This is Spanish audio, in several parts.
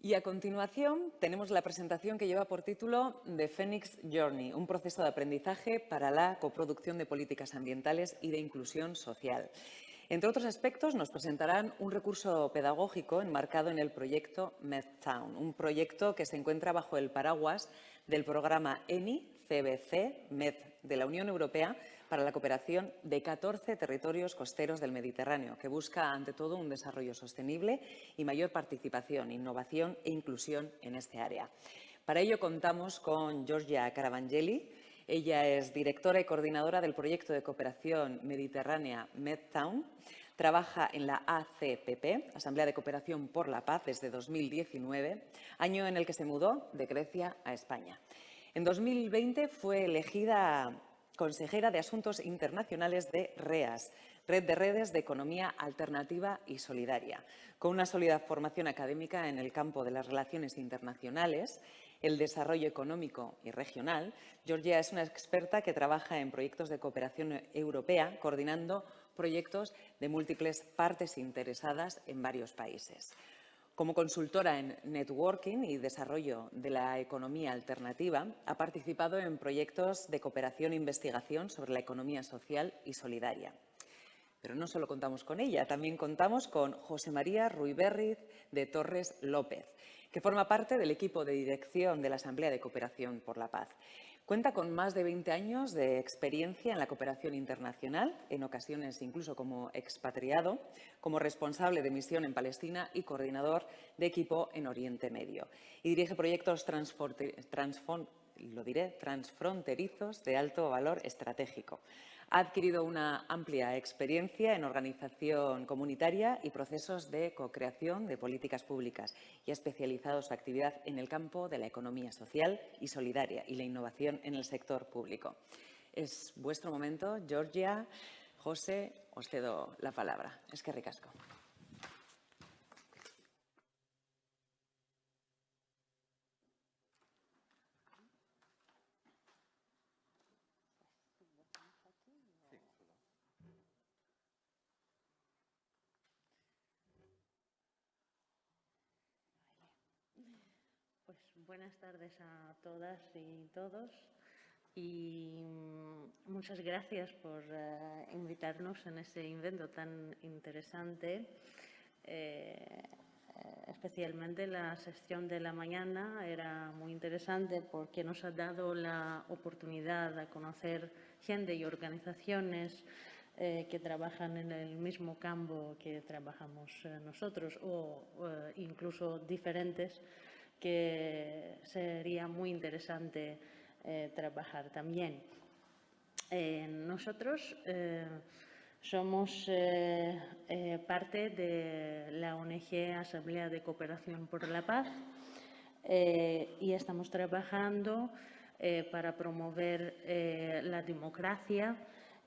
Y a continuación tenemos la presentación que lleva por título The Phoenix Journey, un proceso de aprendizaje para la coproducción de políticas ambientales y de inclusión social. Entre otros aspectos, nos presentarán un recurso pedagógico enmarcado en el proyecto MedTown, un proyecto que se encuentra bajo el paraguas del programa ENI-CBC-MED de la Unión Europea para la cooperación de 14 territorios costeros del Mediterráneo, que busca, ante todo, un desarrollo sostenible y mayor participación, innovación e inclusión en este área. Para ello contamos con Giorgia Caravangeli. Ella es directora y coordinadora del proyecto de cooperación mediterránea MedTown. Trabaja en la ACPP, Asamblea de Cooperación por la Paz, desde 2019, año en el que se mudó de Grecia a España. En 2020 fue elegida consejera de Asuntos Internacionales de REAS, Red de Redes de Economía Alternativa y Solidaria. Con una sólida formación académica en el campo de las relaciones internacionales, el desarrollo económico y regional, Giorgia es una experta que trabaja en proyectos de cooperación europea, coordinando proyectos de múltiples partes interesadas en varios países. Como consultora en networking y desarrollo de la economía alternativa, ha participado en proyectos de cooperación e investigación sobre la economía social y solidaria. Pero no solo contamos con ella, también contamos con José María Ruiberriz de Torres López, que forma parte del equipo de dirección de la Asamblea de Cooperación por la Paz. Cuenta con más de 20 años de experiencia en la cooperación internacional, en ocasiones incluso como expatriado, como responsable de misión en Palestina y coordinador de equipo en Oriente Medio. Y dirige proyectos transfronterizos de alto valor estratégico. Ha adquirido una amplia experiencia en organización comunitaria y procesos de co-creación de políticas públicas y ha especializado su actividad en el campo de la economía social y solidaria y la innovación en el sector público. Es vuestro momento, Giorgia. José, os cedo la palabra. Eskerrik asko. Pues buenas tardes a todas y todos y muchas gracias por invitarnos en este evento tan interesante. Especialmente la sesión de la mañana era muy interesante porque nos ha dado la oportunidad de conocer gente y organizaciones que trabajan en el mismo campo que trabajamos nosotros o incluso diferentes, que sería muy interesante trabajar también. Nosotros somos parte de la ONG Asamblea de Cooperación por la Paz y estamos trabajando para promover la democracia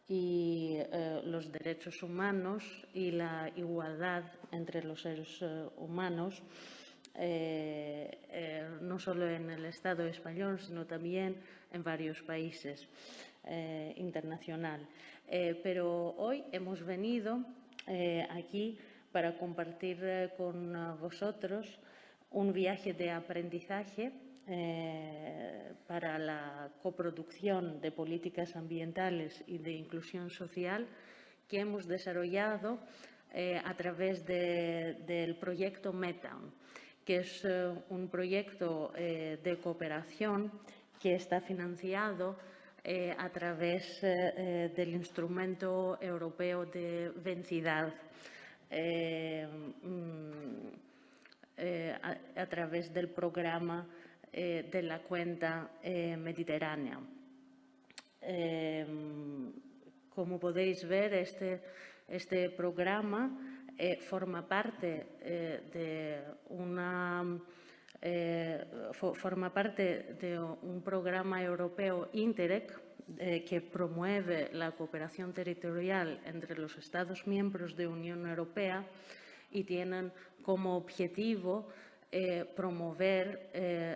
y los derechos humanos y la igualdad entre los seres humanos, no solo en el Estado español, sino también en varios países internacionales. Pero hoy hemos venido aquí para compartir con vosotros un viaje de aprendizaje para la coproducción de políticas ambientales y de inclusión social que hemos desarrollado a través del proyecto MedTown, que es un proyecto de cooperación que está financiado a través del Instrumento Europeo de Vecindad, a través del programa de la cuenca mediterránea. Como podéis ver, este programa forma parte de un programa europeo Interreg que promueve la cooperación territorial entre los Estados miembros de la Unión Europea y tienen como objetivo promover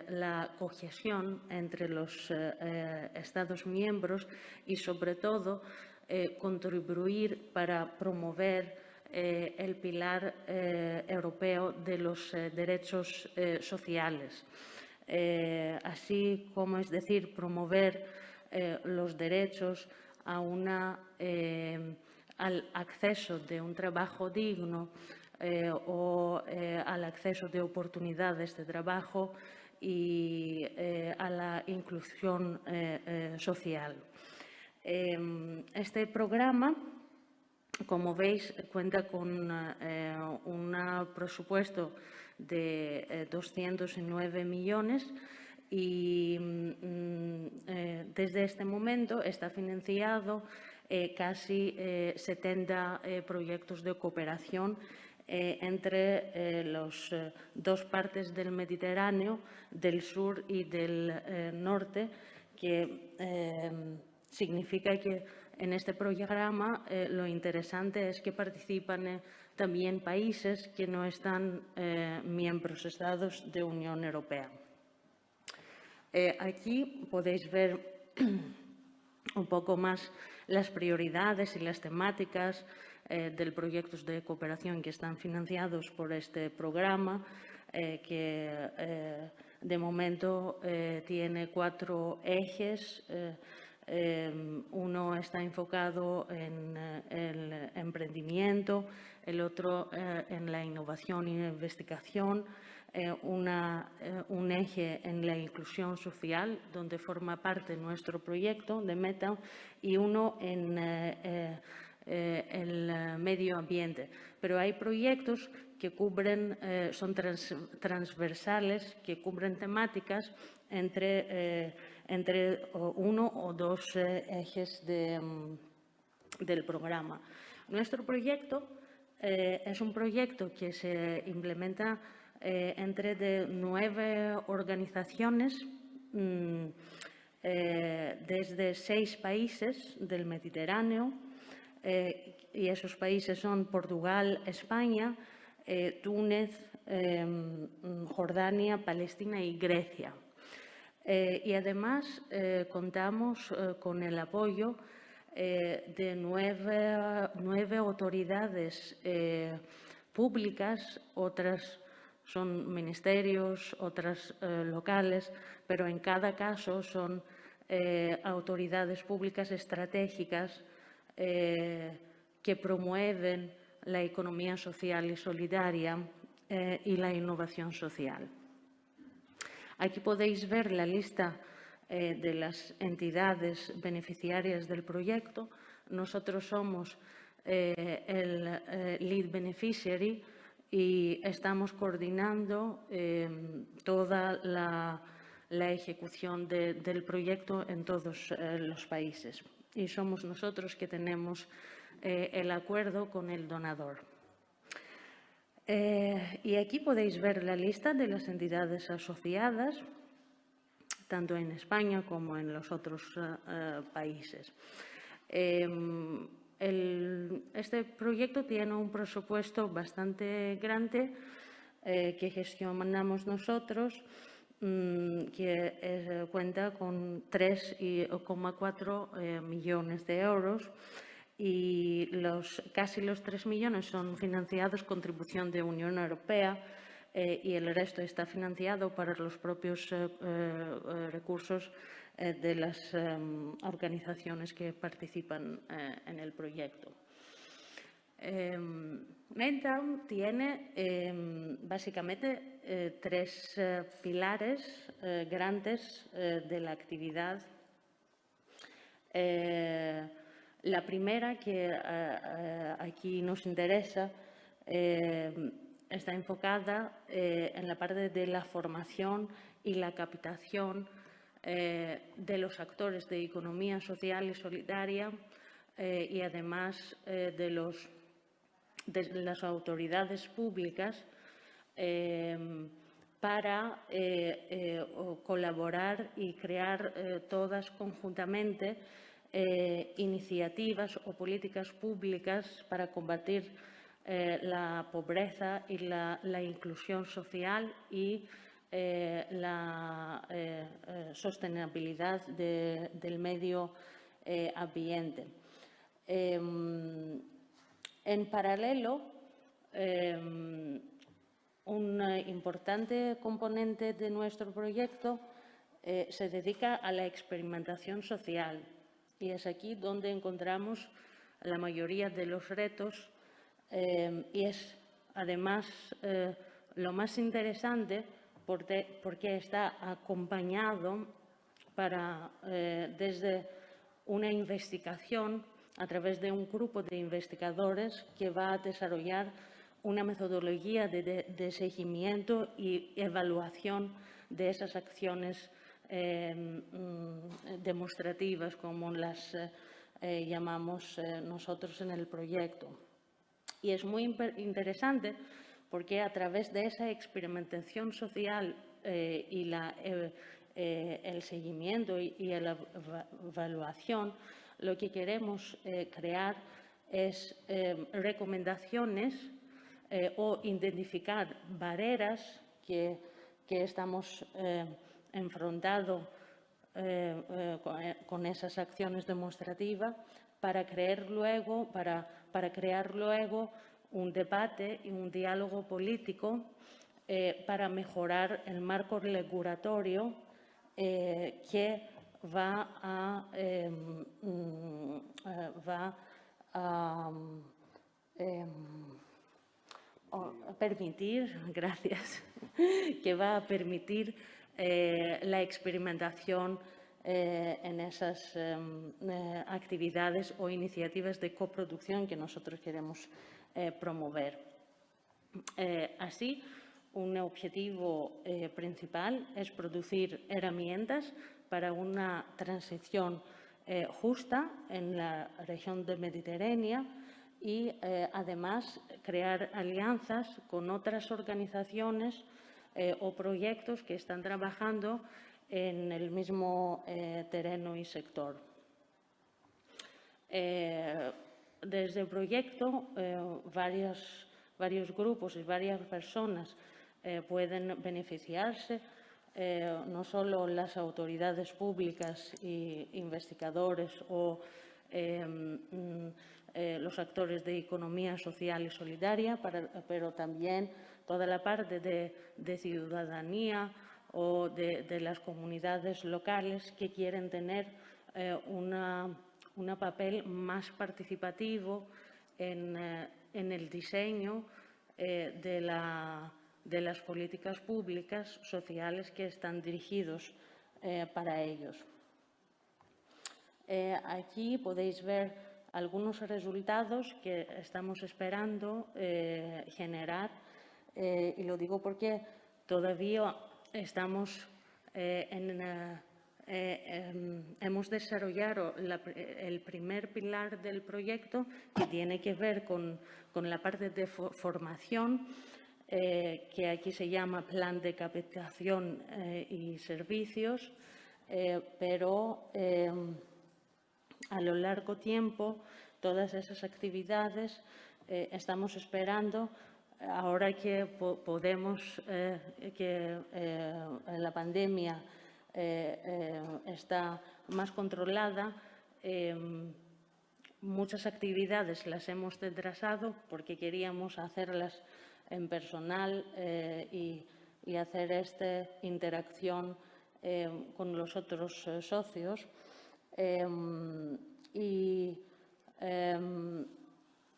la cohesión entre los Estados miembros y, sobre todo, contribuir para promover el pilar europeo de los derechos sociales. Así como, es decir, promover los derechos al acceso de un trabajo digno o al acceso de oportunidades de trabajo y a la inclusión social. Este programa, como veis, cuenta con un presupuesto de 209 millones y desde este momento está financiado casi 70 proyectos de cooperación entre las dos partes del Mediterráneo, del sur y del norte, que significa que en este programa lo interesante es que participan también países que no están miembros estados de Unión Europea. Aquí podéis ver un poco más las prioridades y las temáticas de proyectos de cooperación que están financiados por este programa, que de momento tiene 4 ejes. Uno está enfocado en el emprendimiento, el otro en la innovación y la investigación, un eje en la inclusión social, donde forma parte nuestro proyecto de Meta, y uno en el medio ambiente. Pero hay proyectos que cubren, son transversales, que cubren temáticas entre uno o dos ejes del programa. Nuestro proyecto es un proyecto que se implementa entre 9 organizaciones desde 6 países del Mediterráneo, y esos países son Portugal, España, Túnez, Jordania, Palestina y Grecia. Y además contamos con el apoyo de 9 autoridades públicas, otras son ministerios, otras locales, pero en cada caso son autoridades públicas estratégicas que promueven la economía social y solidaria y la innovación social. Aquí podéis ver la lista de las entidades beneficiarias del proyecto. Nosotros somos el lead beneficiary y estamos coordinando toda la ejecución del proyecto en todos los países. Y somos nosotros que tenemos el acuerdo con el donador. Y aquí podéis ver la lista de las entidades asociadas, tanto en España como en los otros países. Este proyecto tiene un presupuesto bastante grande que gestionamos nosotros, que cuenta con 3,4 millones de euros. Y casi los 3 millones son financiados contribución de Unión Europea y el resto está financiado para los propios recursos de las organizaciones que participan en el proyecto. Meta tiene básicamente 3 pilares grandes de la actividad. La primera, que aquí nos interesa, está enfocada en la parte de la formación y la captación de los actores de economía social y solidaria y además de las autoridades públicas para colaborar y crear todas conjuntamente iniciativas o políticas públicas para combatir la pobreza y la inclusión social y la sostenibilidad del medio ambiente. En paralelo, un importante componente de nuestro proyecto se dedica a la experimentación social y es aquí donde encontramos la mayoría de los retos y es además lo más interesante porque está acompañado desde una investigación a través de un grupo de investigadores que va a desarrollar una metodología de seguimiento y evaluación de esas acciones demostrativas, como las llamamos nosotros en el proyecto. Y es muy interesante porque a través de esa experimentación social y el seguimiento y la evaluación, lo que queremos crear es recomendaciones o identificar barreras que estamos enfrentando con esas acciones demostrativas para crear luego un debate y un diálogo político para mejorar el marco regulatorio que va a permitir, gracias, que va a permitir la experimentación en esas actividades o iniciativas de coproducción que nosotros queremos promover. Así, un objetivo principal es producir herramientas para una transición justa en la región del Mediterráneo y, además, crear alianzas con otras organizaciones o proyectos que están trabajando en el mismo terreno y sector. Desde el proyecto, varios grupos y varias personas pueden beneficiarse, no solo las autoridades públicas e investigadores o los actores de economía social y solidaria, pero también toda la parte de ciudadanía o de las comunidades locales que quieren tener un papel más participativo en el diseño de las políticas públicas sociales que están dirigidos para ellos. Aquí podéis ver algunos resultados que estamos esperando generar y lo digo porque todavía estamos hemos desarrollado el primer pilar del proyecto, que tiene que ver con la parte de formación, que aquí se llama Plan de Capacitación y Servicios, pero a lo largo tiempo todas esas actividades estamos esperando. Ahora que podemos, que la pandemia está más controlada, muchas actividades las hemos retrasado porque queríamos hacerlas en personal y hacer esta interacción con los otros socios.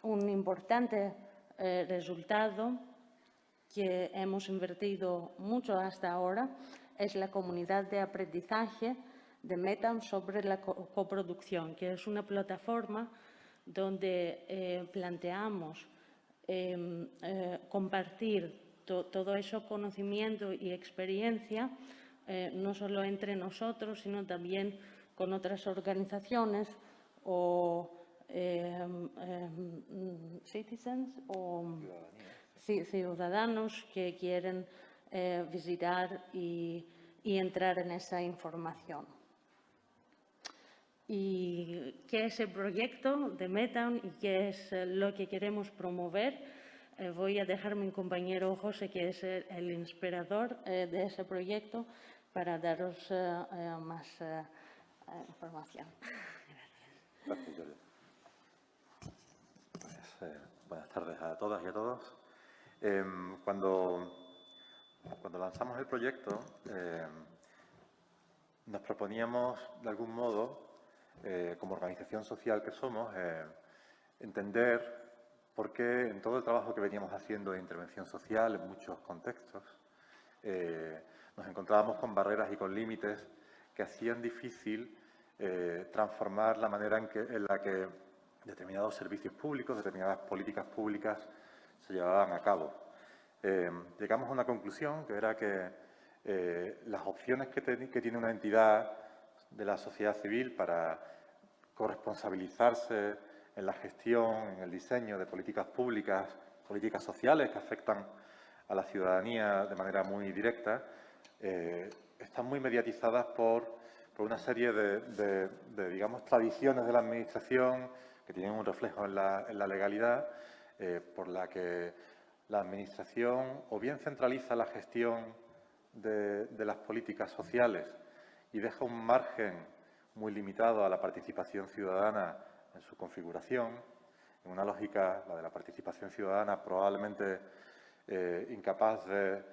Un importante resultado que hemos invertido mucho hasta ahora es la comunidad de aprendizaje de Metan sobre la coproducción, que es una plataforma donde planteamos compartir todo ese conocimiento y experiencia, no solo entre nosotros, sino también con otras organizaciones o citizens o ciudadanos que quieren visitar y entrar en esa información. ¿Y qué es el proyecto de Metan y qué es lo que queremos promover? Voy a dejar a mi compañero José, que es el inspirador de ese proyecto, para daros más información. Gracias, Yolanda. Buenas tardes a todas y a todos. Cuando lanzamos el proyecto, nos proponíamos, de algún modo, como organización social que somos, entender por qué en todo el trabajo que veníamos haciendo de intervención social, en muchos contextos, nos encontrábamos con barreras y con límites que hacían difícil transformar la manera en la que determinados servicios públicos, determinadas políticas públicas se llevaban a cabo. Llegamos a una conclusión que era que las opciones que tiene una entidad de la sociedad civil para corresponsabilizarse en la gestión, en el diseño de políticas públicas, políticas sociales que afectan a la ciudadanía de manera muy directa, están muy mediatizadas por una serie digamos, tradiciones de la Administración que tienen un reflejo en la legalidad, por la que la Administración o bien centraliza la gestión de las políticas sociales y deja un margen muy limitado a la participación ciudadana en su configuración, en una lógica, la de la participación ciudadana, probablemente incapaz de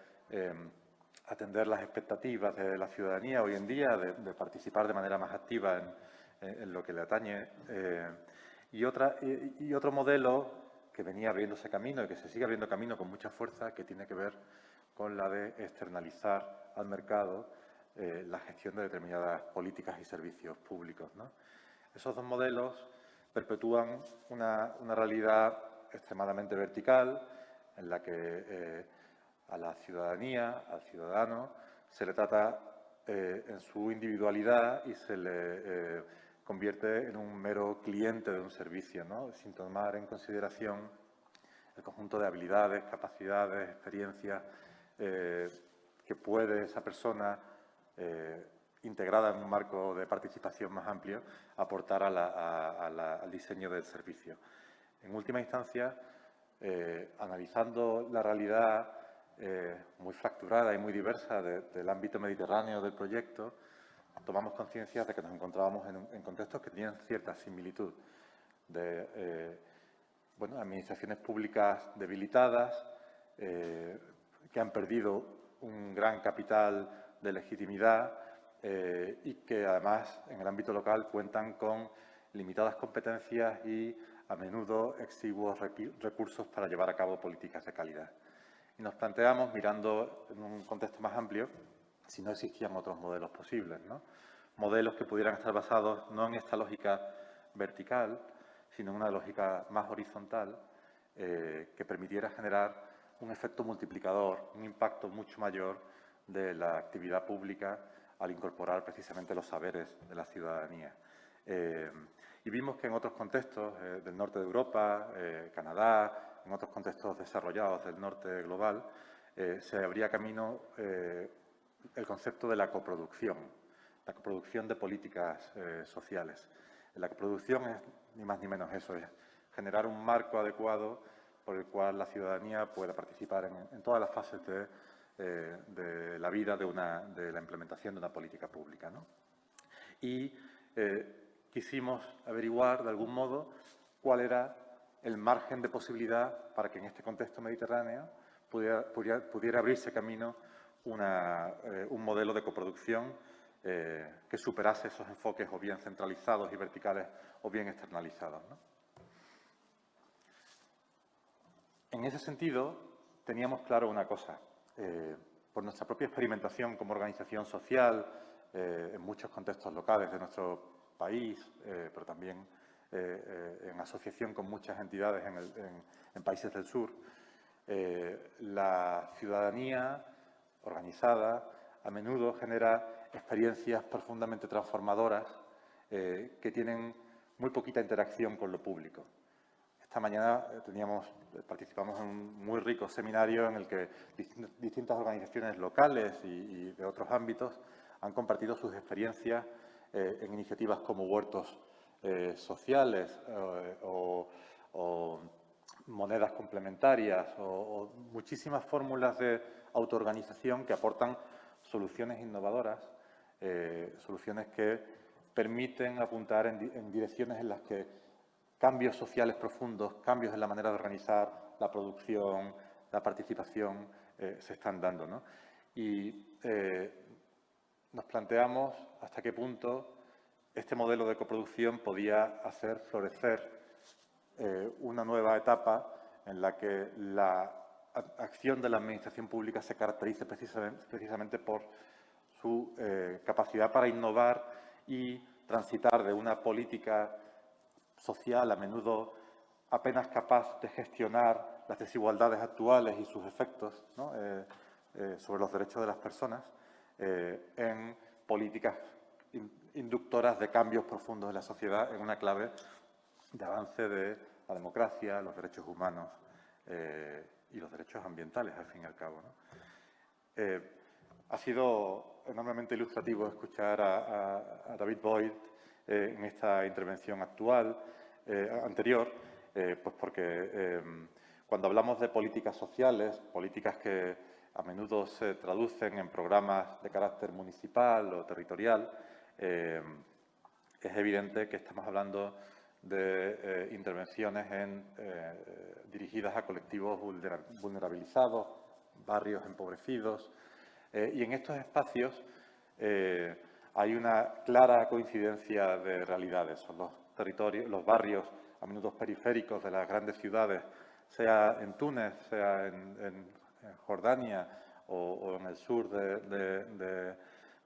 atender las expectativas de la ciudadanía hoy en día, de participar de manera más activa en lo que le atañe. Y otro modelo que venía abriéndose camino y que se sigue abriendo camino con mucha fuerza, que tiene que ver con la de externalizar al mercado la gestión de determinadas políticas y servicios públicos, ¿no? Esos dos modelos perpetúan una realidad extremadamente vertical en la que a la ciudadanía, al ciudadano, se le trata en su individualidad y se le convierte en un mero cliente de un servicio, ¿no? Sin tomar en consideración el conjunto de habilidades, capacidades, experiencias que puede esa persona, integrada en un marco de participación más amplio, aportar al diseño del servicio. En última instancia, analizando la realidad muy fracturada y muy diversa del ámbito mediterráneo del proyecto, tomamos conciencia de que nos encontrábamos en contextos que tenían cierta similitud de administraciones públicas debilitadas, que han perdido un gran capital de legitimidad y que además en el ámbito local cuentan con limitadas competencias y a menudo exiguos recursos para llevar a cabo políticas de calidad. Y nos planteamos, mirando en un contexto más amplio, si no existían otros modelos posibles, ¿no? Modelos que pudieran estar basados no en esta lógica vertical, sino en una lógica más horizontal, que permitiera generar un efecto multiplicador, un impacto mucho mayor de la actividad pública al incorporar precisamente los saberes de la ciudadanía. Y vimos que en otros contextos del norte de Europa, Canadá, en otros contextos desarrollados del norte global, se abría camino el concepto de la coproducción de políticas sociales. La coproducción es ni más ni menos eso, es generar un marco adecuado por el cual la ciudadanía pueda participar en todas las fases de la vida de la implementación de una política pública, ¿no? Y quisimos averiguar, de algún modo, cuál era el margen de posibilidad para que en este contexto mediterráneo pudiera abrirse camino un modelo de coproducción que superase esos enfoques o bien centralizados y verticales o bien externalizados, ¿no? En ese sentido, teníamos claro una cosa. Por nuestra propia experimentación como organización social en muchos contextos locales de nuestro país, pero también en asociación con muchas entidades en países del sur, la ciudadanía organizada a menudo genera experiencias profundamente transformadoras que tienen muy poquita interacción con lo público. Esta mañana participamos en un muy rico seminario en el que distintas organizaciones locales y de otros ámbitos han compartido sus experiencias en iniciativas como huertos sociales o monedas complementarias o muchísimas fórmulas de autoorganización que aportan soluciones innovadoras, soluciones que permiten apuntar en direcciones en las que cambios sociales profundos, cambios en la manera de organizar la producción, la participación, se están dando, ¿no? Y nos planteamos hasta qué punto este modelo de coproducción podía hacer florecer una nueva etapa en la que la acción de la administración pública se caracterice precisamente por su capacidad para innovar y transitar de una política social a menudo apenas capaz de gestionar las desigualdades actuales y sus efectos, ¿no? Sobre los derechos de las personas, en políticas inductoras de cambios profundos en la sociedad en una clave de avance de la democracia, los derechos humanos y los derechos ambientales, al fin y al cabo, ¿no? Ha sido enormemente ilustrativo escuchar a David Boyd en esta intervención anterior, pues porque cuando hablamos de políticas sociales, políticas que a menudo se traducen en programas de carácter municipal o territorial, es evidente que estamos hablando de intervenciones dirigidas a colectivos vulnerabilizados, barrios empobrecidos, y en estos espacios hay una clara coincidencia de realidades. Son los territorios, los barrios a menudo periféricos de las grandes ciudades, sea en Túnez, sea en Jordania o en el sur de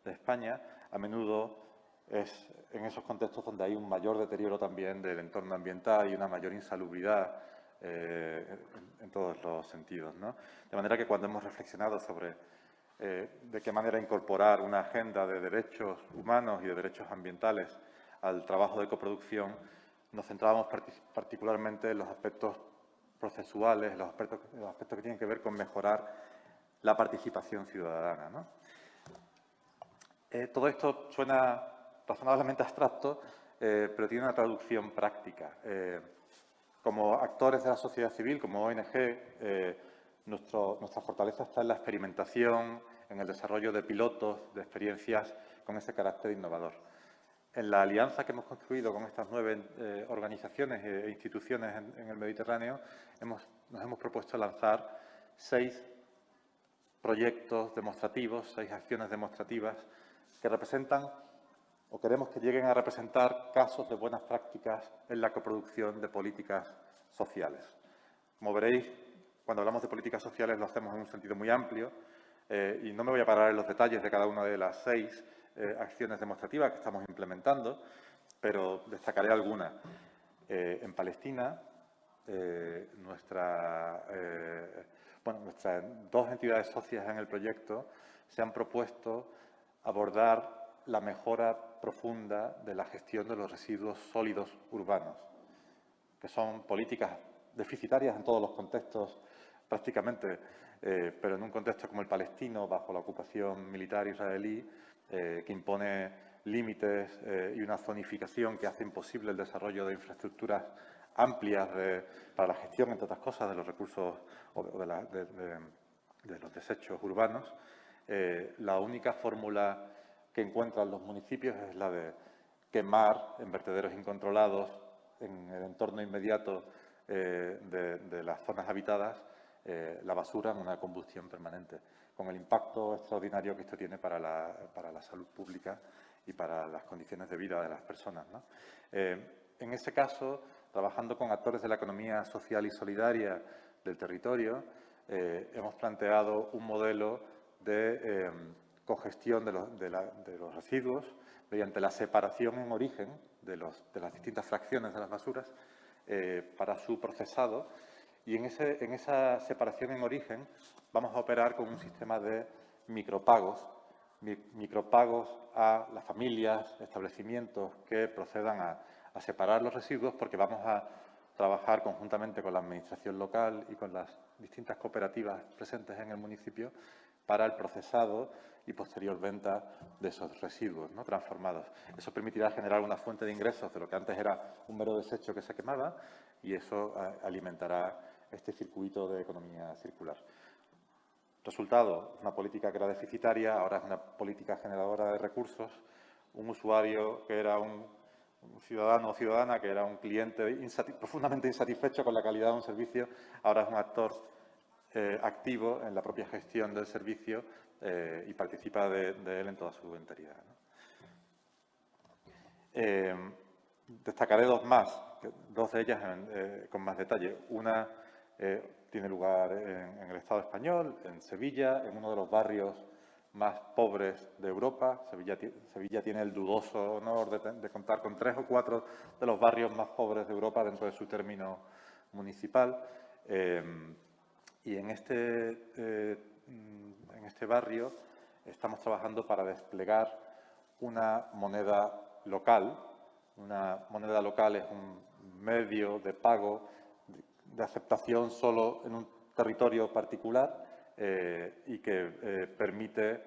España, a menudo es en esos contextos donde hay un mayor deterioro también del entorno ambiental y una mayor insalubridad en todos los sentidos, ¿no? De manera que cuando hemos reflexionado sobre de qué manera incorporar una agenda de derechos humanos y de derechos ambientales al trabajo de coproducción, nos centrábamos particularmente en los aspectos procesuales, los aspectos que tienen que ver con mejorar la participación ciudadana, ¿no? Todo esto suena razonablemente abstracto, pero tiene una traducción práctica. Como actores de la sociedad civil, como ONG, nuestra fortaleza está en la experimentación, en el desarrollo de pilotos, de experiencias con ese carácter innovador. En la alianza que hemos construido con estas 9 organizaciones e instituciones en el Mediterráneo, nos hemos propuesto lanzar 6 proyectos demostrativos, 6 acciones demostrativas que representan o queremos que lleguen a representar casos de buenas prácticas en la coproducción de políticas sociales. Como veréis, cuando hablamos de políticas sociales lo hacemos en un sentido muy amplio y no me voy a parar en los detalles de cada una de las 6 acciones demostrativas que estamos implementando, pero destacaré algunas. En Palestina, nuestras 2 entidades socias en el proyecto se han propuesto abordar la mejora profunda de la gestión de los residuos sólidos urbanos, que son políticas deficitarias en todos los contextos prácticamente, pero en un contexto como el palestino, bajo la ocupación militar israelí, que impone límites y una zonificación que hace imposible el desarrollo de infraestructuras amplias para la gestión, entre otras cosas, de los recursos o de los desechos urbanos. La única fórmula que encuentran los municipios es la de quemar en vertederos incontrolados en el entorno inmediato de las zonas habitadas la basura en una combustión permanente, con el impacto extraordinario que esto tiene para la salud pública y para las condiciones de vida de las personas, ¿no? En ese caso, trabajando con actores de la economía social y solidaria del territorio, hemos planteado un modelo de cogestión de los residuos mediante la separación en origen de las distintas fracciones de las basuras para su procesado. Y en esa separación en origen vamos a operar con un sistema de micropagos a las familias, establecimientos que procedan a separar los residuos, porque vamos a trabajar conjuntamente con la administración local y con las distintas cooperativas presentes en el municipio para el procesado y posterior venta de esos residuos, ¿no?, transformados. Eso permitirá generar una fuente de ingresos de lo que antes era un mero desecho que se quemaba y eso alimentará este circuito de economía circular. Resultado, una política que era deficitaria, ahora es una política generadora de recursos. Un usuario que era un un ciudadano o ciudadana que era un cliente profundamente insatisfecho con la calidad de un servicio, ahora es un actor activo en la propia gestión del servicio y participa de él en toda su integridad, ¿no? Destacaré dos de ellas con más detalle. Una tiene lugar en el Estado español, en Sevilla, en uno de los barrios más pobres de Europa. Sevilla tiene el dudoso honor de contar con 3 o 4 de los barrios más pobres de Europa dentro de su término municipal. Y en este barrio estamos trabajando para desplegar una moneda local. Una moneda local es un medio de pago de aceptación solo en un territorio particular y que permite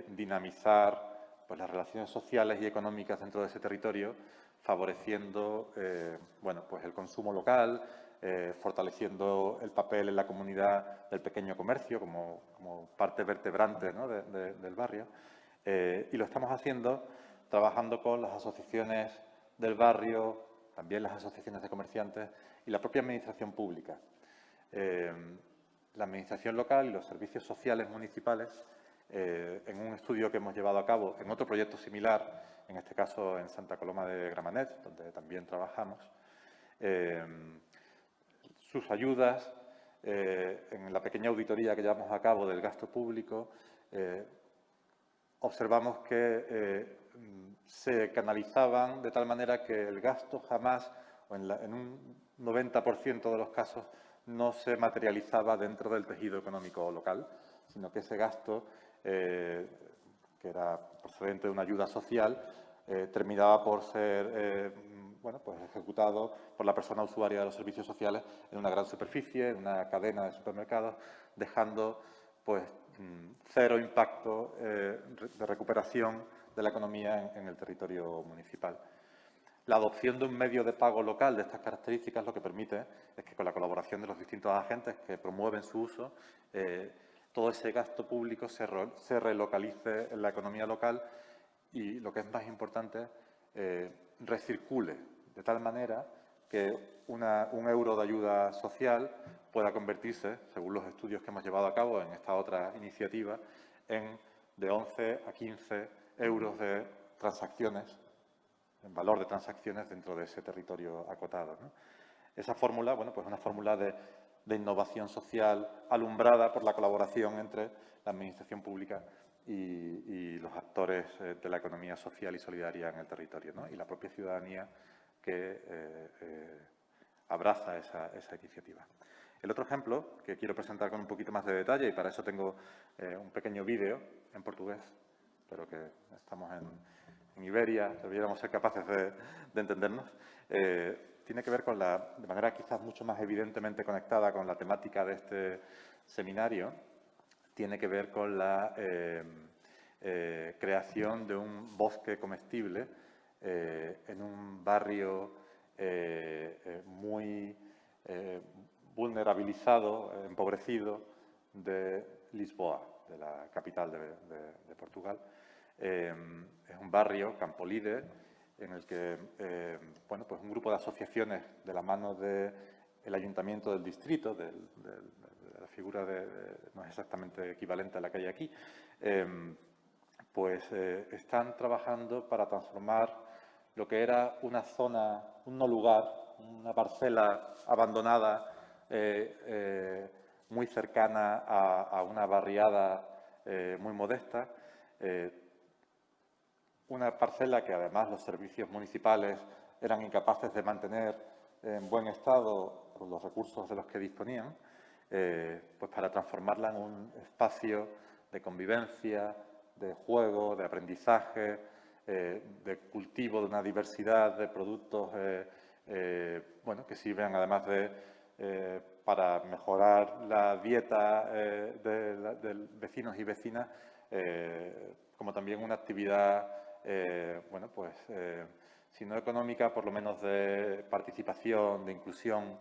dinamizar pues, las relaciones sociales y económicas dentro de ese territorio, favoreciendo bueno, pues el consumo local, fortaleciendo el papel en la comunidad del pequeño comercio como parte vertebrante, ¿no? del barrio. Y lo estamos haciendo trabajando con las asociaciones del barrio, también las asociaciones de comerciantes y la propia administración pública. La administración local y los servicios sociales municipales, en un estudio que hemos llevado a cabo en otro proyecto similar, en este caso en Santa Coloma de Gramenet, donde también trabajamos, sus ayudas, en la pequeña auditoría que llevamos a cabo del gasto público, observamos que se canalizaban de tal manera que el gasto jamás, o en un 90% de los casos, no se materializaba dentro del tejido económico local, sino que ese gasto, que era procedente de una ayuda social, terminaba por ser bueno, pues ejecutado por la persona usuaria de los servicios sociales en una gran superficie, en una cadena de supermercados, dejando pues cero impacto de recuperación de la economía en el territorio municipal. La adopción de un medio de pago local de estas características lo que permite es que con la colaboración de los distintos agentes que promueven su uso, todo ese gasto público se relocalice en la economía local y, lo que es más importante, recircule de tal manera que un euro de ayuda social pueda convertirse, según los estudios que hemos llevado a cabo en esta otra iniciativa, en de 11 a 15 euros de transacciones, en valor de transacciones dentro de ese territorio acotado, ¿no? Esa fórmula, bueno, pues es una fórmula de innovación social alumbrada por la colaboración entre la administración pública y los actores de la economía social y solidaria en el territorio, ¿no? Y la propia ciudadanía que abraza esa iniciativa. El otro ejemplo que quiero presentar con un poquito más de detalle, y para eso tengo un pequeño vídeo en portugués, espero que estamos en Iberia, debiéramos ser capaces de entendernos, tiene que ver con de manera quizás mucho más evidentemente conectada con la temática de este seminario, tiene que ver con la creación de un bosque comestible en un barrio muy vulnerabilizado, empobrecido de Lisboa, de la capital de Portugal. Es un barrio, Campolide, en el que bueno, pues un grupo de asociaciones de la mano del ayuntamiento del distrito, de la figura no es exactamente equivalente a la que hay aquí, pues están trabajando para transformar lo que era una zona, un no lugar, una parcela abandonada muy cercana a una barriada muy modesta, una parcela que además los servicios municipales eran incapaces de mantener en buen estado con los recursos de los que disponían, pues para transformarla en un espacio de convivencia, de juego, de aprendizaje, de cultivo de una diversidad de productos bueno, que sirven además para mejorar la dieta de vecinos y vecinas, como también una actividad, bueno, pues, si no económica, por lo menos de participación, de inclusión,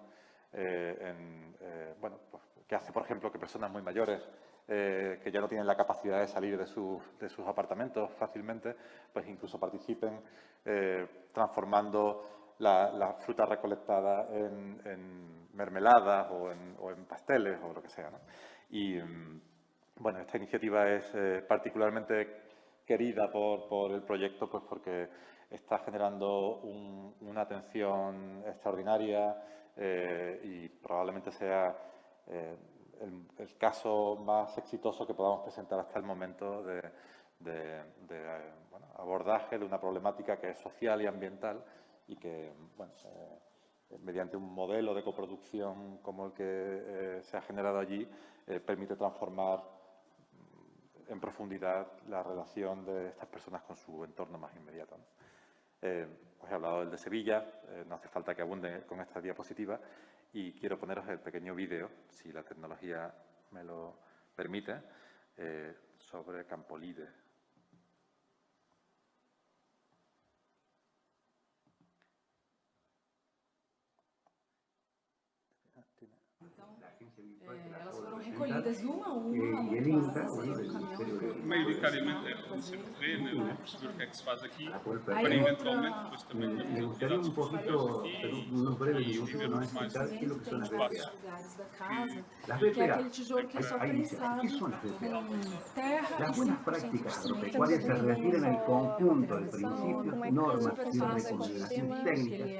bueno, pues, que hace, por ejemplo, que personas muy mayores que ya no tienen la capacidad de salir de sus apartamentos fácilmente, pues incluso participen transformando la fruta recolectada en mermeladas o en pasteles o lo que sea, ¿no? Y bueno, esta iniciativa es particularmente querida por el proyecto, pues porque está generando una atención extraordinaria y probablemente sea el caso más exitoso que podamos presentar hasta el momento de abordaje de una problemática que es social y ambiental y que, bueno, mediante un modelo de coproducción como el que se ha generado allí, permite transformar en profundidad la relación de estas personas con su entorno más inmediato, ¿no? Os he hablado del de Sevilla, no hace falta que abunde con esta diapositiva y quiero poneros el pequeño vídeo, si la tecnología me lo permite, sobre Campolide. Elas foram recolhidas uma a uma, amontoadas em um caminhão. Maioritariamente é reconhecer o terreno, é perceber o que é que se faz aqui, para eventualmente depois também termos atividades posteriores aqui e vivermos mais no espaço. Que é aquele tijolo que é só prensado com terra Las e buenas 5% prácticas de cimento. agropecuarias se refieren al conjunto de principios, normas y recomendaciones técnicas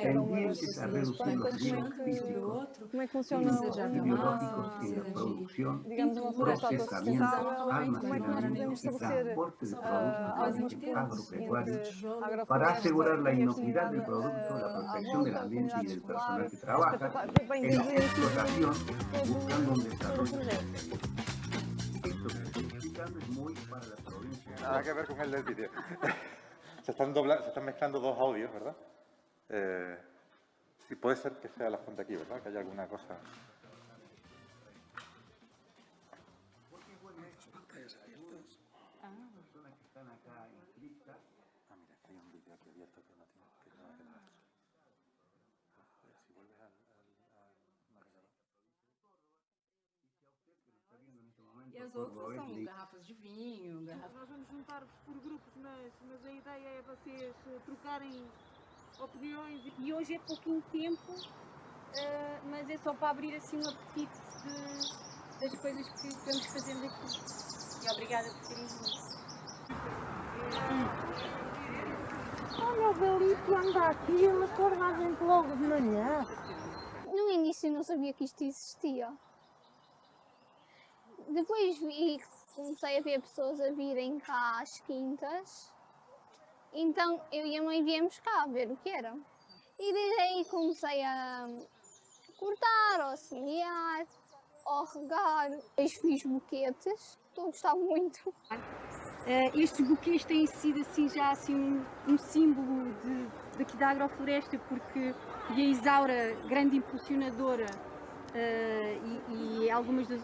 tendientes a reducir los riesgos físicos Como é que funciona y biológicos en la producción, digamos, uma floresta procesamiento, autossustentável? Como é que nós almacenamiento podemos y estabelecer transporte de alguns productos pontos agropecuarios entre para agrofloresta asegurar la e a inocuidad del comunidade producto, la à protección del volta, a ambiente y comunidade del escolar, personal que a trabaja espetacular, bem, en la desde o início explotación, todo buscando un desarrollo. projeto. Esto que estoy explicando es muy para la provincia. Nada que ver con el del vídeo. se están mezclando dos audios, ¿verdad? Y puede ser que sea la fuente aquí, ¿verdad? Que haya alguna cosa. Mira, que hay un vídeo aquí abierto que no es el nuestro. Si vuelves al navegador. E as outras são garrafas de vinho, garrafas... Nós vamos juntar-vos por grupos, mas a ideia é vocês trocarem opiniões. E hoje é pouquinho tempo, mas é só para abrir assim um apetite das coisas que vamos fazendo aqui. E obrigada por terem vindo. Olha o Galito anda aqui, ele acorda a gente logo de manhã. No início não sabia que isto existia. Depois comecei a ver pessoas a virem cá às quintas. Então eu e a mãe viemos cá ver o que era. E desde aí comecei a cortar, ou a semear, ou a regar. Depois fiz buquetes, estou a gostar muito. Estes buquês têm sido assim, já assim, um símbolo daqui da agrofloresta, porque a Isaura, grande impulsionadora, e algumas das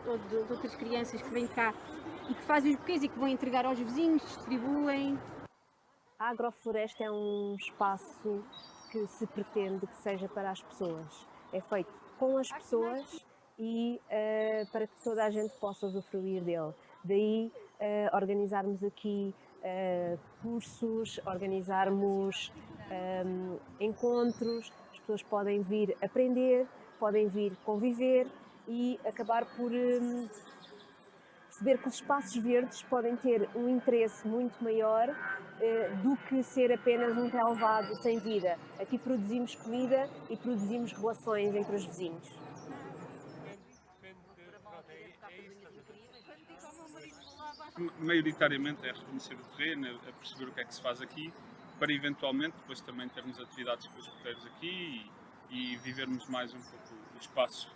outras crianças que vêm cá e que fazem os buquês e que vão entregar aos vizinhos, distribuem. A agrofloresta é um espaço que se pretende que seja para as pessoas. É feito com as pessoas e para que toda a gente possa usufruir dele. Daí organizarmos aqui cursos, organizarmos encontros, as pessoas podem vir aprender, podem vir conviver e acabar por perceber que os espaços verdes podem ter um interesse muito maior do que ser apenas um relevado sem vida. Aqui produzimos comida e produzimos relações entre os vizinhos. Maioritariamente é reconhecer o terreno, é perceber o que é que se faz aqui, para eventualmente depois também termos atividades com os escuteiros aqui e vivermos mais um pouco o espaço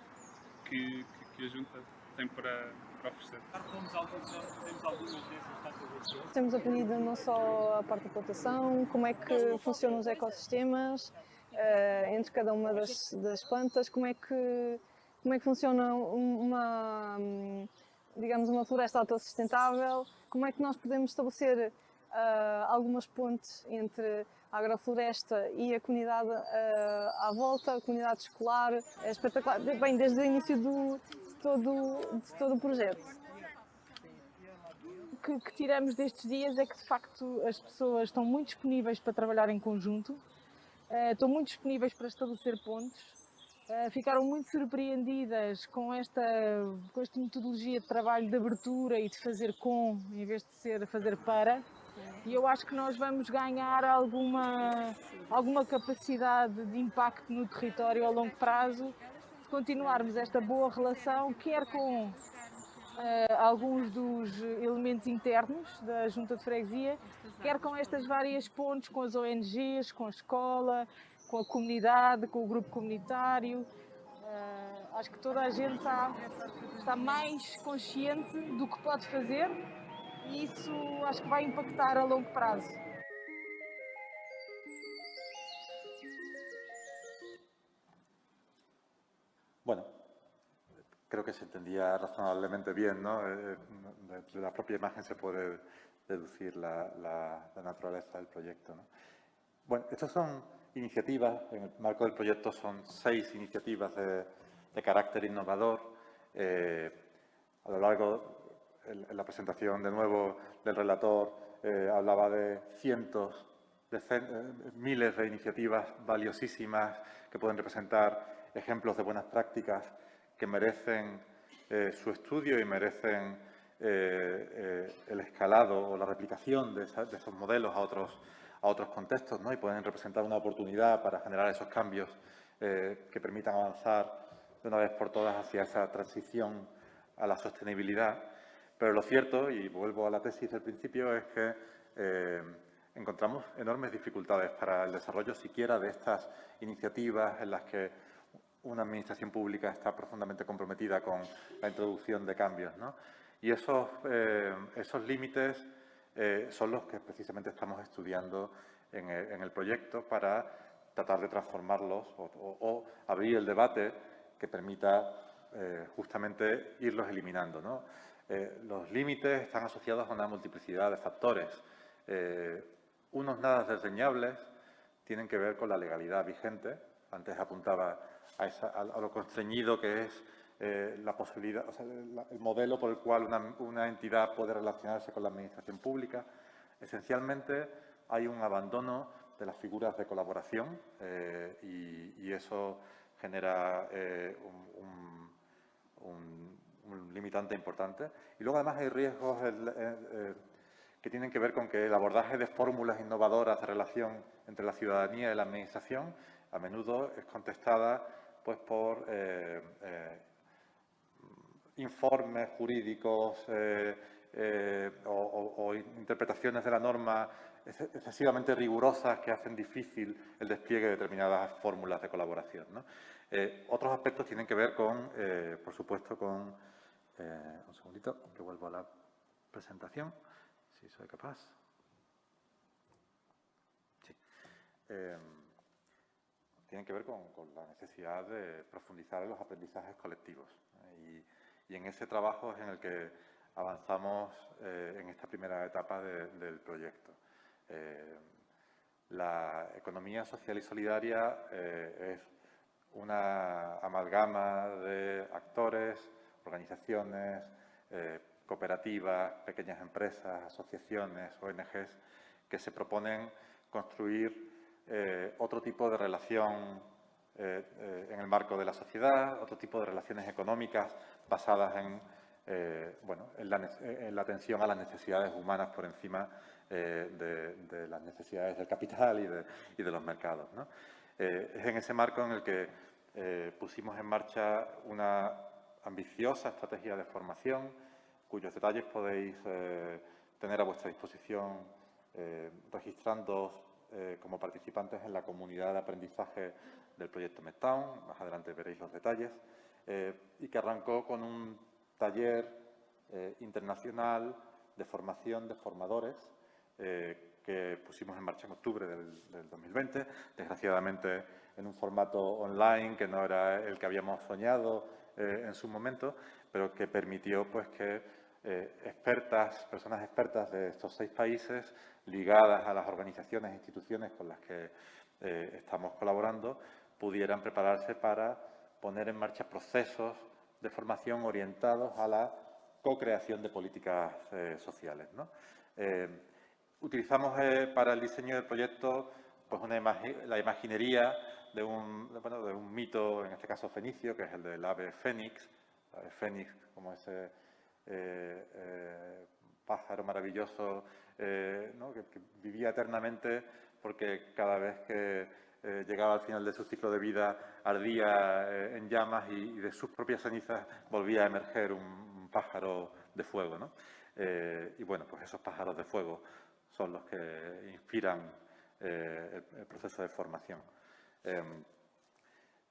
que a Junta tem para oferecer. Temos algumas dessas taxas. Temos aprendido não só a parte da plantação, como é que funcionam os ecossistemas entre cada uma das plantas, como é que funciona digamos, uma floresta autossustentável, como é que nós podemos estabelecer algumas pontes entre a agrofloresta e a comunidade à volta, a comunidade escolar. É espetacular. Bem, desde o início todo o projeto. O que tiramos destes dias é que, de facto, as pessoas estão muito disponíveis para trabalhar em conjunto, estão muito disponíveis para estabelecer pontos, ficaram muito surpreendidas com esta metodologia de trabalho de abertura e de fazer com, em vez de ser fazer para. E eu acho que nós vamos ganhar alguma capacidade de impacto no território a longo prazo se continuarmos esta boa relação, quer com alguns dos elementos internos da Junta de Freguesia, quer com estas várias pontes, com as ONGs, com a escola, com a comunidade, com o grupo comunitário. Acho que toda a gente está mais consciente do que pode fazer e isso acho que vai impactar a longo prazo. Bueno, creo que se entendía razonablemente bien, ¿no? De la propia imagen se puede deducir la naturaleza del proyecto, ¿no? Bueno, estas son iniciativas, en el marco del proyecto son 6 iniciativas de carácter innovador. A lo largo, en la presentación de nuevo del relator, hablaba de cientos, miles de iniciativas valiosísimas que pueden representar ejemplos de buenas prácticas que merecen su estudio y merecen el escalado o la replicación de esos modelos a otros contextos, ¿no? Y pueden representar una oportunidad para generar esos cambios que permitan avanzar de una vez por todas hacia esa transición a la sostenibilidad. Pero lo cierto, y vuelvo a la tesis del principio, es que encontramos enormes dificultades para el desarrollo siquiera de estas iniciativas en las que una administración pública está profundamente comprometida con la introducción de cambios, ¿no? Y esos límites son los que precisamente estamos estudiando en el proyecto para tratar de transformarlos o abrir el debate que permita justamente irlos eliminando, ¿no? Los límites están asociados a una multiplicidad de factores. Unos nada desdeñables tienen que ver con la legalidad vigente. Antes apuntaba a lo constreñido que es la posibilidad, o sea, el modelo por el cual una entidad puede relacionarse con la administración pública. Esencialmente hay un abandono de las figuras de colaboración y eso genera un limitante importante. Y luego además hay riesgos que tienen que ver con que el abordaje de fórmulas innovadoras de relación entre la ciudadanía y la administración a menudo es contestada pues por informes jurídicos o interpretaciones de la norma excesivamente rigurosas que hacen difícil el despliegue de determinadas fórmulas de colaboración, ¿no? Otros aspectos tienen que ver con, por supuesto, con... un segundito, que vuelvo a la presentación, si soy capaz. Sí. Tienen que ver con la necesidad de profundizar en los aprendizajes colectivos. Y en ese trabajo es en el que avanzamos en esta primera etapa del proyecto. La economía social y solidaria es una amalgama de actores, organizaciones, cooperativas, pequeñas empresas, asociaciones, ONGs, que se proponen construir otro tipo de relación en el marco de la sociedad, otro tipo de relaciones económicas basadas en la atención a las necesidades humanas por encima de las necesidades del capital y de los mercados, ¿no? Es en ese marco en el que pusimos en marcha una ambiciosa estrategia de formación, cuyos detalles podéis tener a vuestra disposición registrándoos como participantes en la comunidad de aprendizaje del proyecto Medtown. Más adelante veréis los detalles. Y que arrancó con un taller internacional de formación de formadores que pusimos en marcha en octubre del 2020, desgraciadamente en un formato online que no era el que habíamos soñado en su momento, pero que permitió pues que personas expertas de estos 6 países, ligadas a las organizaciones e instituciones con las que estamos colaborando, pudieran prepararse para poner en marcha procesos de formación orientados a la co-creación de políticas sociales, ¿no? Utilizamos para el diseño del proyecto pues la imaginería de un mito, en este caso fenicio, que es el del ave fénix. El ave fénix como ese pájaro maravilloso, ¿no? que vivía eternamente porque cada vez que llegaba al final de su ciclo de vida ardía en llamas y de sus propias cenizas volvía a emerger un pájaro de fuego, ¿no? Y bueno, pues esos pájaros de fuego son los que inspiran el proceso de formación.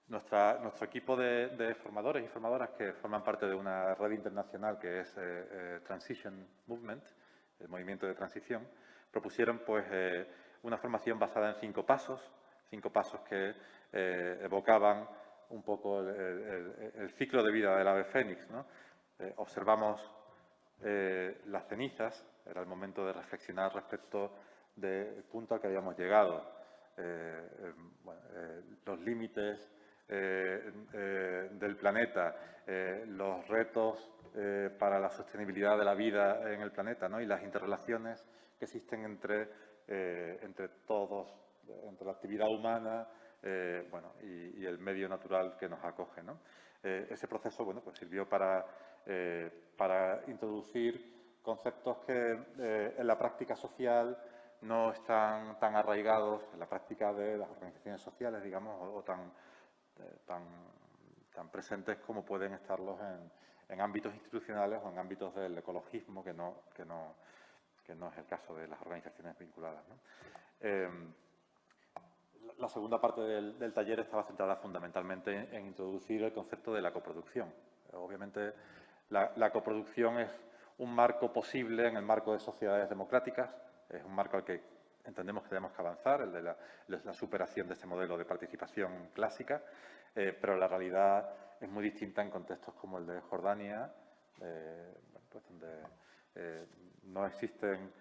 Nuestro equipo de formadores y formadoras que forman parte de una red internacional que es Transition Movement, el movimiento de transición, propusieron pues una formación basada en 5 pasos que evocaban un poco el ciclo de vida del ave fénix, ¿no? Observamos las cenizas, era el momento de reflexionar respecto del punto al que habíamos llegado, los límites del planeta, los retos para la sostenibilidad de la vida en el planeta, ¿no? Y las interrelaciones que existen entre todos, entre la actividad humana y el medio natural que nos acoge, ¿no? Ese proceso pues sirvió para introducir conceptos que en la práctica social no están tan arraigados, en la práctica de las organizaciones sociales, digamos, o tan presentes como pueden estarlos en ámbitos institucionales o en ámbitos del ecologismo, que no es el caso de las organizaciones vinculadas, ¿no? La segunda parte del taller estaba centrada fundamentalmente en introducir el concepto de la coproducción. Obviamente, la coproducción es un marco posible en el marco de sociedades democráticas, es un marco al que entendemos que tenemos que avanzar, el de la superación de este modelo de participación clásica, pero la realidad es muy distinta en contextos como el de Jordania, pues donde no existen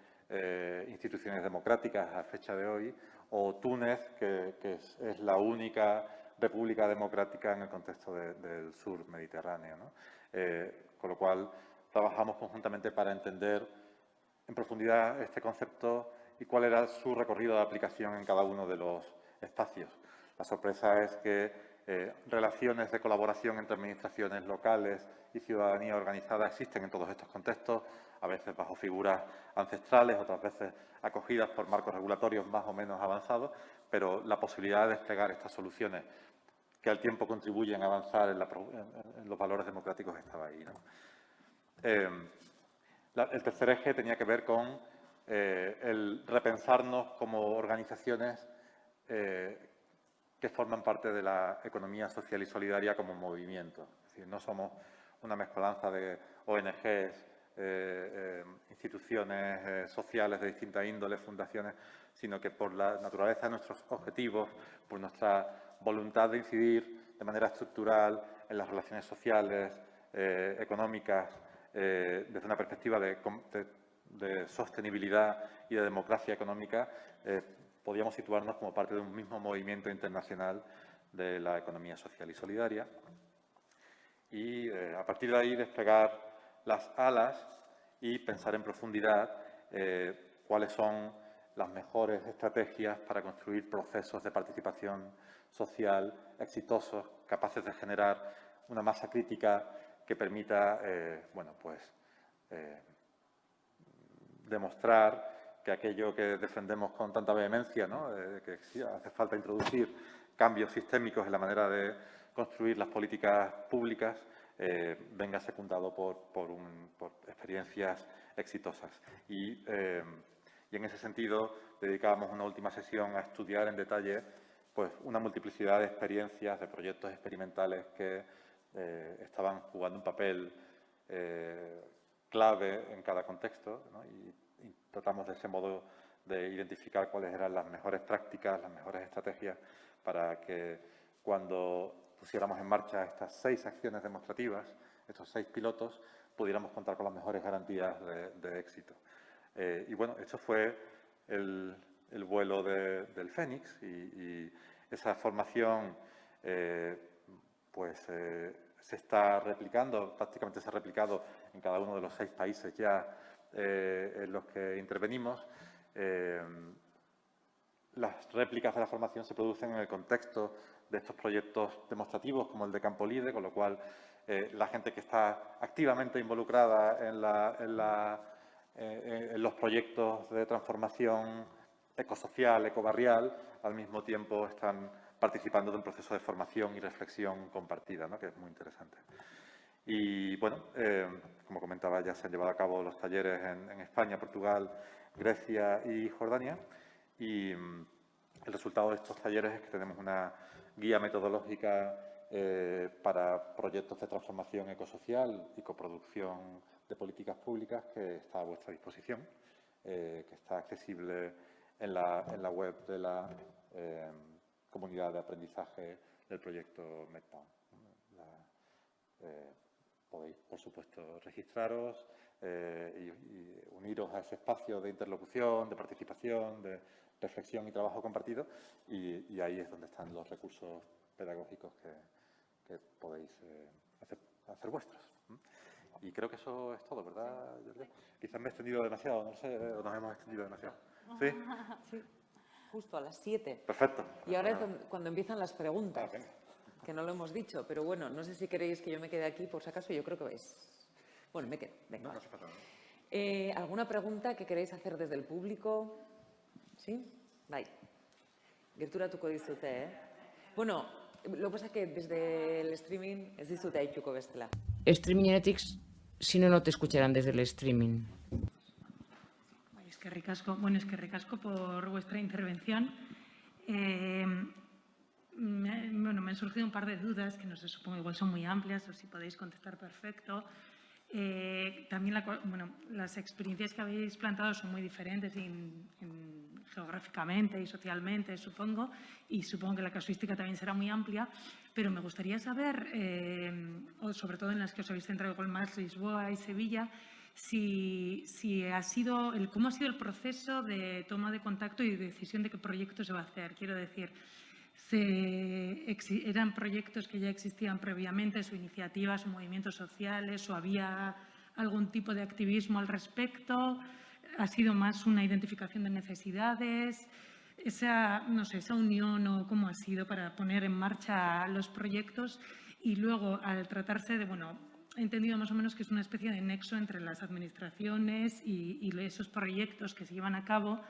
instituciones democráticas a fecha de hoy, o Túnez, que es la única república democrática en el contexto del sur mediterráneo, ¿no? Con lo cual, trabajamos conjuntamente para entender en profundidad este concepto y cuál era su recorrido de aplicación en cada uno de los espacios. La sorpresa es que relaciones de colaboración entre administraciones locales y ciudadanía organizada existen en todos estos contextos, a veces bajo figuras ancestrales, otras veces acogidas por marcos regulatorios más o menos avanzados, pero la posibilidad de desplegar estas soluciones que al tiempo contribuyen a avanzar en los valores democráticos estaba ahí, ¿no? El tercer eje tenía que ver con el repensarnos como organizaciones que forman parte de la economía social y solidaria como movimiento. Es decir, no somos una mezcolanza de ONGs, instituciones sociales de distinta índole, fundaciones, sino que por la naturaleza de nuestros objetivos, por nuestra voluntad de incidir de manera estructural en las relaciones sociales, económicas, desde una perspectiva de sostenibilidad y de democracia económica, podíamos situarnos como parte de un mismo movimiento internacional de la economía social y solidaria. Y a partir de ahí desplegar las alas y pensar en profundidad cuáles son las mejores estrategias para construir procesos de participación social exitosos, capaces de generar una masa crítica que permita demostrar que aquello que defendemos con tanta vehemencia, ¿no? Que sí, hace falta introducir cambios sistémicos en la manera de construir las políticas públicas, venga secundado por experiencias exitosas. Y en ese sentido dedicábamos una última sesión a estudiar en detalle pues, una multiplicidad de experiencias, de proyectos experimentales que estaban jugando un papel clave en cada contexto, ¿no? Y tratamos de ese modo de identificar cuáles eran las mejores prácticas, las mejores estrategias para que cuando pusiéramos en marcha estas 6 acciones demostrativas, estos 6 pilotos, pudiéramos contar con las mejores garantías de éxito. Y bueno, eso fue el vuelo del Fénix y esa formación se está replicando, prácticamente se ha replicado en cada uno de los 6 países ya en los que intervenimos. Las réplicas de la formación se producen en el contexto de estos proyectos demostrativos como el de Campolide, con lo cual la gente que está activamente involucrada en los proyectos de transformación ecosocial, ecobarrial, al mismo tiempo están participando de un proceso de formación y reflexión compartida, ¿no?, que es muy interesante. Y bueno, como comentaba, ya se han llevado a cabo los talleres en España, Portugal, Grecia y Jordania. Y el resultado de estos talleres es que tenemos una guía metodológica para proyectos de transformación ecosocial y coproducción de políticas públicas que está a vuestra disposición, que está accesible en la web de la comunidad de aprendizaje del proyecto Medtown. Podéis, por supuesto, registraros y uniros a ese espacio de interlocución, de participación, de reflexión y trabajo compartido, y ahí es donde están los recursos pedagógicos que podéis hacer vuestros. Y creo que eso es todo, ¿verdad, Jordi? Quizás me he extendido demasiado, no sé, o nos hemos extendido demasiado. ¿Sí? Sí, justo a las 7. Perfecto. Y ahora es cuando empiezan las preguntas, que no lo hemos dicho, pero bueno, no sé si queréis que yo me quede aquí, por si acaso, yo creo que vais... Bueno, me quedo, venga. No, no se pasa nada. ¿Alguna pregunta que queréis hacer desde el público? ¿Sí? Bai. Gerturatuko dizute, Bueno, lo que pasa es que desde el streaming ez dizute aituko bestela. Streamingetik, si no, no te escucharán desde el streaming. Eskerrik asko por vuestra intervención. Bueno, me han surgido un par de dudas que no sé, supongo igual son muy amplias o si podéis contestar perfecto. También las experiencias que habéis planteado son muy diferentes geográficamente y socialmente, supongo, y supongo que la casuística también será muy amplia, pero me gustaría saber, sobre todo en las que os habéis centrado con más Lisboa y Sevilla, cómo ha sido el proceso de toma de contacto y de decisión de qué proyecto se va a hacer. Quiero decir, ¿eran proyectos que ya existían previamente, o iniciativas o movimientos sociales, o había algún tipo de activismo al respecto? ¿Ha sido más una identificación de necesidades? Esa unión, o cómo ha sido para poner en marcha los proyectos. Y luego, al tratarse de, he entendido más o menos que es una especie de nexo entre las administraciones y esos proyectos que se llevan a cabo.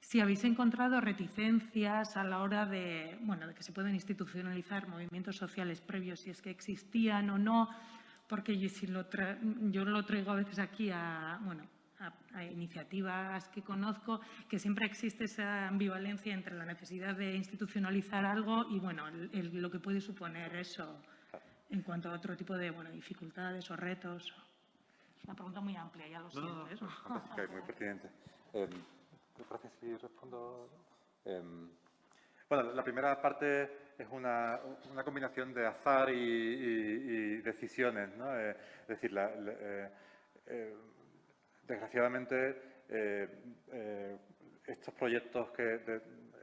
Si habéis encontrado reticencias a la hora de que se puedan institucionalizar movimientos sociales previos, si es que existían o no, porque yo lo traigo a veces aquí a iniciativas que conozco, que siempre existe esa ambivalencia entre la necesidad de institucionalizar algo y lo que puede suponer eso en cuanto a otro tipo de dificultades o retos. Es una pregunta muy amplia, ya lo siento. No, fantástica y muy pertinente. ¿Te parece si respondo? Bueno, la primera parte es una combinación de azar y decisiones, ¿no? Es decir, desgraciadamente, estos proyectos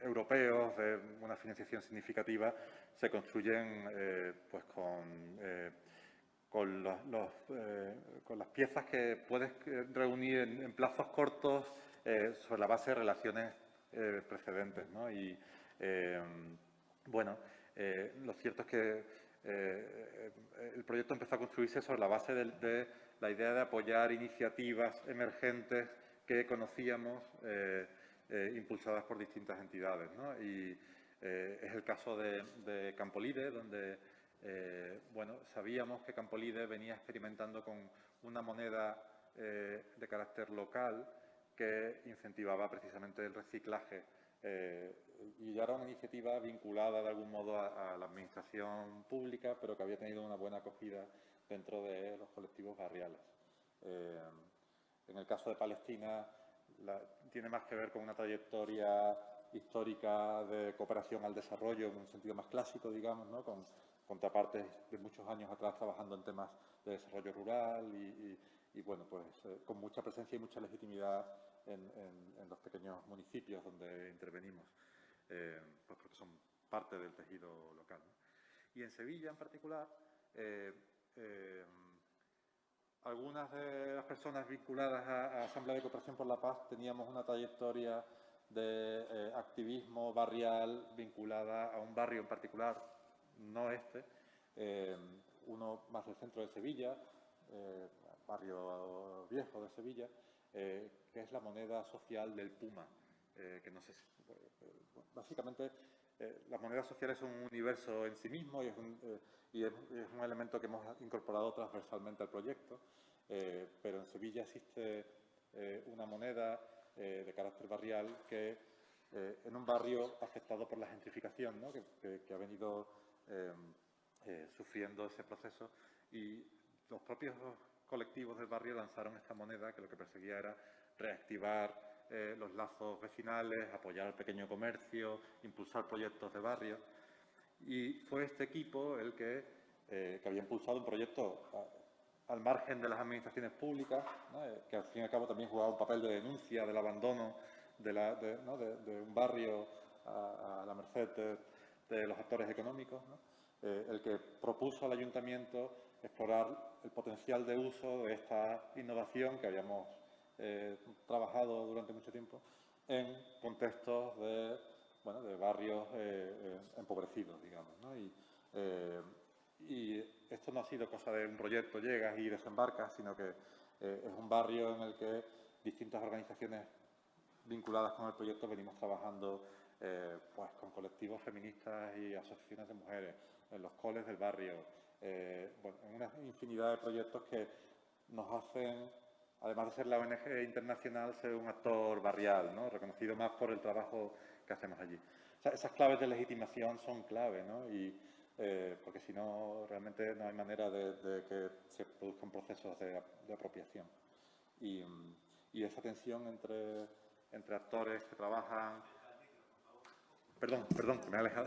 europeos de una financiación significativa se construyen con las piezas que puedes reunir en plazos cortos sobre la base de relaciones precedentes, ¿no? Y lo cierto es que el proyecto empezó a construirse sobre la base de la idea de apoyar iniciativas emergentes que conocíamos impulsadas por distintas entidades, ¿no? Y es el caso de Campolide, donde sabíamos que Campolide venía experimentando con una moneda de carácter local que incentivaba precisamente el reciclaje y ya era una iniciativa vinculada de algún modo a la administración pública, pero que había tenido una buena acogida dentro de los colectivos barriales. En el caso de Palestina tiene más que ver con una trayectoria histórica de cooperación al desarrollo en un sentido más clásico, digamos, ¿no? Con contrapartes de muchos años atrás trabajando en temas de desarrollo rural y con mucha presencia y mucha legitimidad en los pequeños municipios donde intervenimos, porque son parte del tejido local, ¿no? Y en Sevilla, en particular, algunas de las personas vinculadas a Asamblea de Cooperación por la Paz teníamos una trayectoria de activismo barrial vinculada a un barrio en particular, no uno más del centro de Sevilla, barrio viejo de Sevilla, que es la moneda social del Puma, que no sé si, básicamente las monedas sociales son un universo en sí mismo y es un elemento que hemos incorporado transversalmente al proyecto, pero en Sevilla existe una moneda de carácter barrial que en un barrio afectado por la gentrificación, ¿no? que ha venido sufriendo ese proceso, y los propios colectivos del barrio lanzaron esta moneda que lo que perseguía era reactivar los lazos vecinales, apoyar al pequeño comercio, impulsar proyectos de barrio. Y fue este equipo el que había impulsado un proyecto al margen de las administraciones públicas, ¿no? Que al fin y al cabo también jugaba un papel de denuncia del abandono de un barrio a la merced de los actores económicos, ¿no? El que propuso al ayuntamiento explorar el potencial de uso de esta innovación que habíamos trabajado durante mucho tiempo en contextos de barrios empobrecidos, digamos, ¿no? Y esto no ha sido cosa de un proyecto, llegas y desembarcas, sino que es un barrio en el que distintas organizaciones vinculadas con el proyecto venimos trabajando pues con colectivos feministas y asociaciones de mujeres, en los coles del barrio, en una infinidad de proyectos que nos hacen, además de ser la ONG internacional, ser un actor barrial, ¿no? Reconocido más por el trabajo que hacemos allí. O sea, esas claves de legitimación son clave, ¿no? Porque si no, realmente no hay manera de que se produzcan procesos de apropiación. Y esa tensión entre actores que trabajan... Perdón, que me he alejado.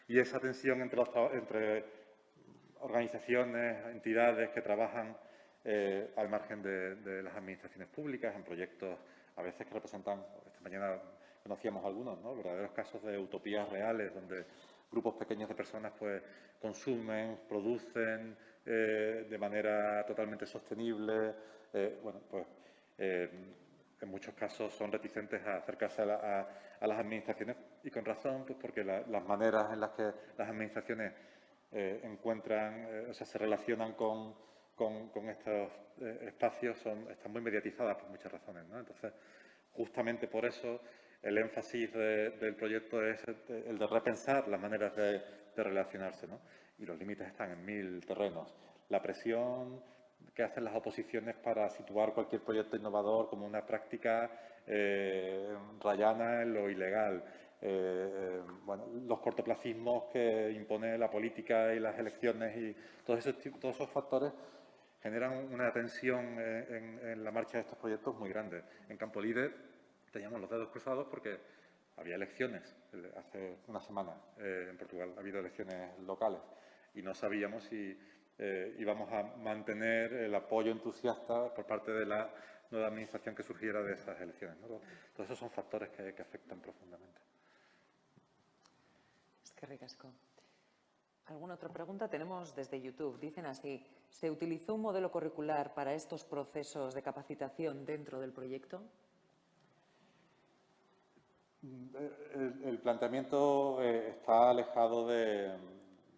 Y esa tensión entre organizaciones, entidades que trabajan al margen de las administraciones públicas, en proyectos a veces que representan, esta mañana conocíamos algunos, ¿no? Verdaderos casos de utopías reales, donde grupos pequeños de personas pues consumen, producen de manera totalmente sostenible, en muchos casos son reticentes a acercarse a las administraciones, y con razón, pues porque las maneras en las que las administraciones se relacionan con estos espacios están muy mediatizadas por muchas razones, ¿no? Entonces, justamente por eso el énfasis del proyecto es el de repensar las maneras de relacionarse, ¿no? Y los límites están en 1000 terrenos. La presión que hacen las oposiciones para situar cualquier proyecto innovador como una práctica rayana en lo ilegal. Los cortoplacismos que impone la política y las elecciones y todos esos factores generan una tensión en la marcha de estos proyectos muy grande. En Campolide teníamos los dedos cruzados porque había elecciones hace una semana en Portugal. Ha habido elecciones locales y no sabíamos si íbamos a mantener el apoyo entusiasta por parte de la nueva administración que surgiera de esas elecciones, ¿no? Todos esos son factores que afectan profundamente. Es que ricasco. ¿Alguna otra pregunta? Tenemos desde YouTube. Dicen así: ¿se utilizó un modelo curricular para estos procesos de capacitación dentro del proyecto? El planteamiento está alejado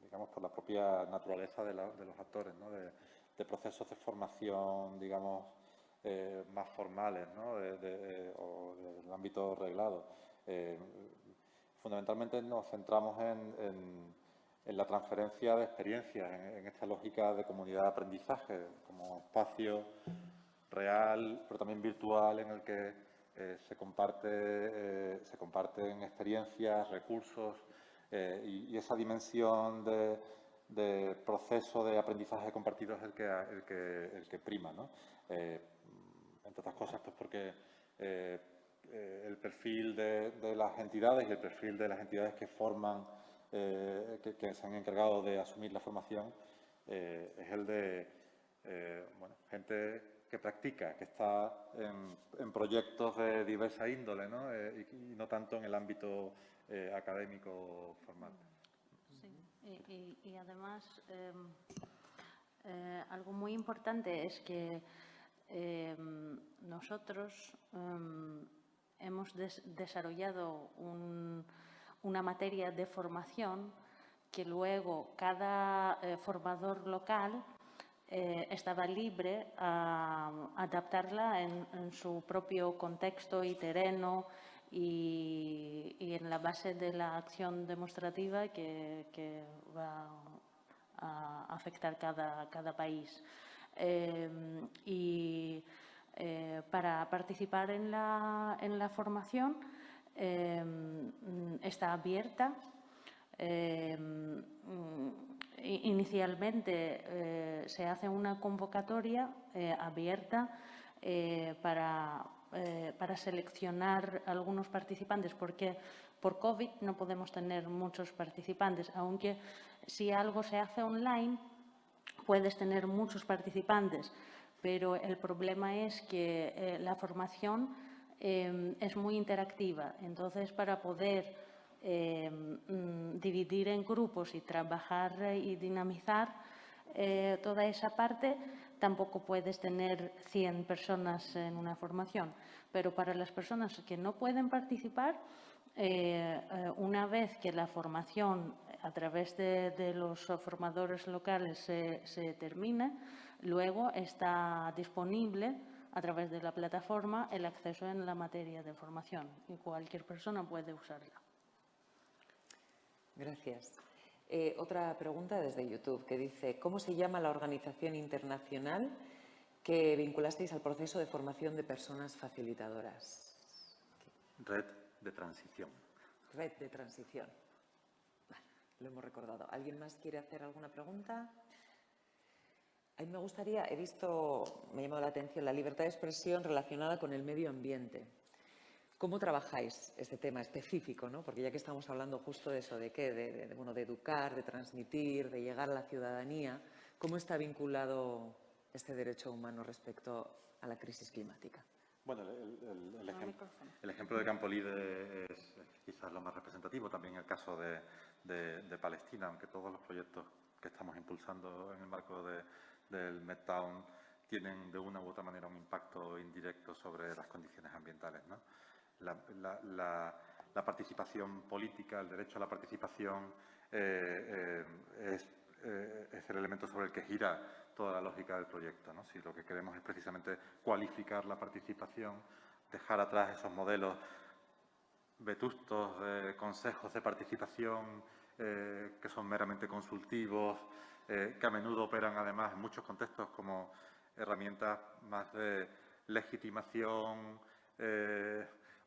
digamos, por la propia naturaleza de los actores, ¿no? De procesos de formación, digamos, más formales, ¿no? O del ámbito reglado. Fundamentalmente nos centramos en la transferencia de experiencias, en esta lógica de comunidad de aprendizaje, como espacio real, pero también virtual, en el que se comparten experiencias, recursos, y esa dimensión de proceso de aprendizaje compartido es el que prima, ¿no? Entre otras cosas, pues porque el perfil de las entidades y el perfil de las entidades que forman, que se han encargado de asumir la formación, es el de gente que practica, que está en proyectos de diversa índole, ¿no? Y no tanto en el ámbito académico formal. Sí. Y además, algo muy importante es que nosotros hemos desarrollado una materia de formación que luego cada formador local estaba libre a adaptarla en su propio contexto y terreno y en la base de la acción demostrativa que va a afectar cada país. Para participar en la formación está abierta. Inicialmente se hace una convocatoria abierta para seleccionar algunos participantes, porque por COVID no podemos tener muchos participantes, aunque si algo se hace online puedes tener muchos participantes, pero el problema es que la formación es muy interactiva. Entonces, para poder dividir en grupos y trabajar y dinamizar toda esa parte, tampoco puedes tener 100 personas en una formación. Pero para las personas que no pueden participar, una vez que la formación a través de los formadores locales se termina, luego está disponible a través de la plataforma el acceso en la materia de formación y cualquier persona puede usarla. Gracias. Otra pregunta desde YouTube que dice: ¿cómo se llama la organización internacional que vinculasteis al proceso de formación de personas facilitadoras? Red de Transición. Red de Transición. Vale, lo hemos recordado. ¿Alguien más quiere hacer alguna pregunta? A mí me gustaría, me ha llamado la atención la libertad de expresión relacionada con el medio ambiente. ¿Cómo trabajáis este tema específico, ¿no? Porque ya que estamos hablando justo de eso, de educar, de transmitir, de llegar a la ciudadanía, ¿cómo está vinculado este derecho humano respecto a la crisis climática? Bueno, el ejemplo de Campolide es quizás lo más representativo, también el caso de Palestina, aunque todos los proyectos que estamos impulsando en el marco del Medtown tienen de una u otra manera un impacto indirecto sobre las condiciones ambientales, ¿no? La participación política, el derecho a la participación es el elemento sobre el que gira toda la lógica del proyecto, ¿no? Si lo que queremos es precisamente cualificar la participación, dejar atrás esos modelos vetustos de consejos de participación que son meramente consultivos, que a menudo operan además en muchos contextos como herramientas más de legitimación,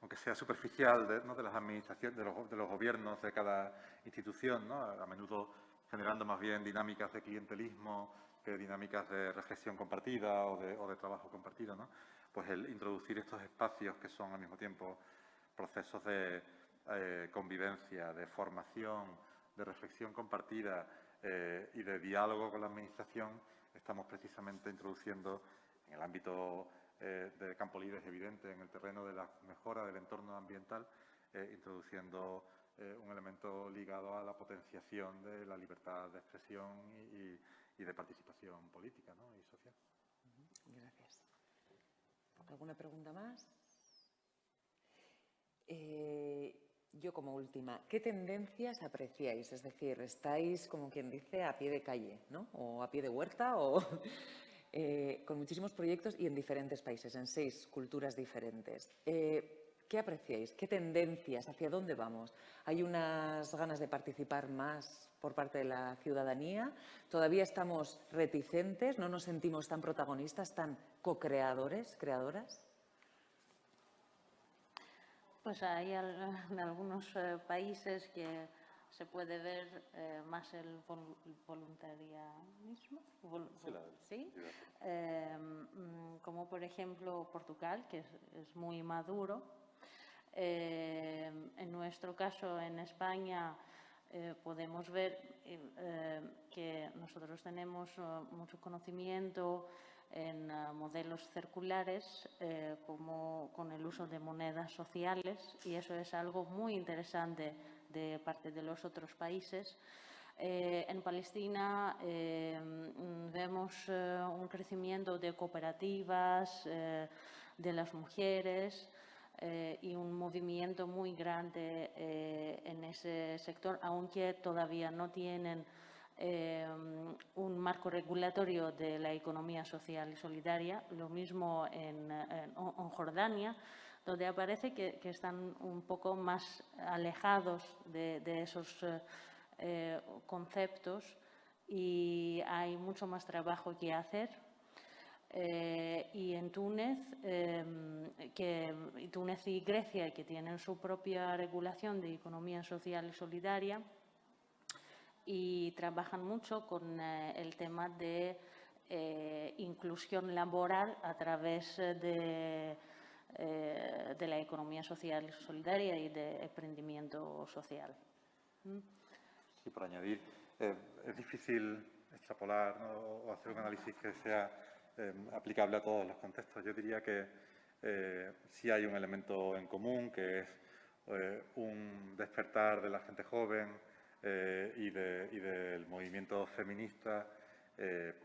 aunque sea superficial, de las administraciones, de los gobiernos de cada institución, ¿no? A menudo generando más bien dinámicas de clientelismo que dinámicas de reflexión compartida o de trabajo compartido, ¿no? Pues el introducir estos espacios que son al mismo tiempo procesos de convivencia, de formación, de reflexión compartida y de diálogo con la administración, estamos precisamente introduciendo en el ámbito de Campolide, es evidente, en el terreno de la mejora del entorno ambiental, introduciendo un elemento ligado a la potenciación de la libertad de expresión y de participación política, ¿no? Y social. Gracias. ¿Alguna pregunta más? Yo como última, ¿qué tendencias apreciáis? Es decir, ¿estáis, como quien dice, a pie de calle, ¿no? O a pie de huerta, o con muchísimos proyectos y en diferentes países, en 6 culturas diferentes? ¿Qué apreciáis? ¿Qué tendencias? ¿Hacia dónde vamos? ¿Hay unas ganas de participar más por parte de la ciudadanía? ¿Todavía estamos reticentes? ¿No nos sentimos tan protagonistas, tan co-creadores, creadoras? Pues hay en algunos países que se puede ver más el voluntarianismo, ¿sí? Como por ejemplo Portugal, que es muy maduro. En nuestro caso, en España, podemos ver que nosotros tenemos mucho conocimiento en modelos circulares, como con el uso de monedas sociales, y eso es algo muy interesante de parte de los otros países. En Palestina vemos un crecimiento de cooperativas, de las mujeres y un movimiento muy grande en ese sector, aunque todavía no tienen un marco regulatorio de la economía social y solidaria. Lo mismo en Jordania, donde aparece que están un poco más alejados de esos conceptos y hay mucho más trabajo que hacer. Y en Túnez, Túnez y Grecia, que tienen su propia regulación de economía social y solidaria, y trabajan mucho con el tema de inclusión laboral a través de la economía social y solidaria y de emprendimiento social. Sí, por añadir, es difícil extrapolar, ¿no?, o hacer un análisis que sea aplicable a todos los contextos. Yo diría que sí hay un elemento en común, que es un despertar de la gente joven y del movimiento feminista,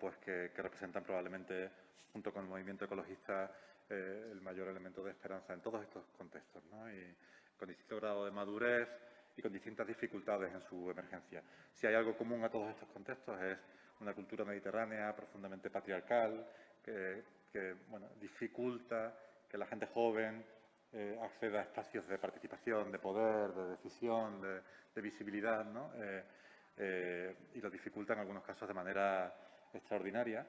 pues que representan probablemente, junto con el movimiento ecologista, el mayor elemento de esperanza en todos estos contextos, ¿no? Y con distinto grado de madurez y con distintas dificultades en su emergencia. Si hay algo común a todos estos contextos es una cultura mediterránea profundamente patriarcal que bueno, dificulta que la gente joven acceda a espacios de participación, de poder, de decisión, de visibilidad, ¿no? Y lo dificulta en algunos casos de manera extraordinaria.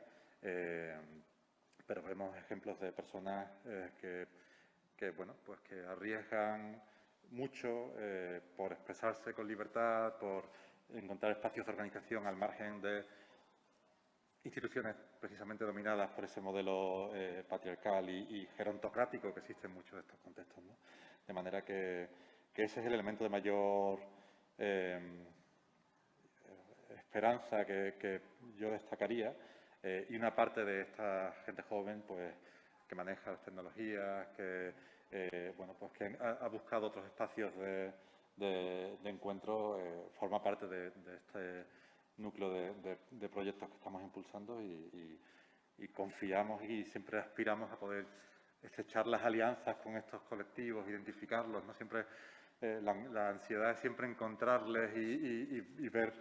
Pero vemos ejemplos de personas bueno, pues que arriesgan mucho por expresarse con libertad, por encontrar espacios de organización al margen de instituciones precisamente dominadas por ese modelo patriarcal y gerontocrático que existe en muchos de estos contextos, ¿no? De manera que ese es el elemento de mayor esperanza que yo destacaría, y una parte de esta gente joven pues que maneja las tecnologías, que bueno, pues que ha buscado otros espacios de encuentro, forma parte de este núcleo de proyectos que estamos impulsando y confiamos y siempre aspiramos a poder estrechar las alianzas con estos colectivos, identificarlos, ¿no? Siempre la ansiedad es siempre encontrarles y ver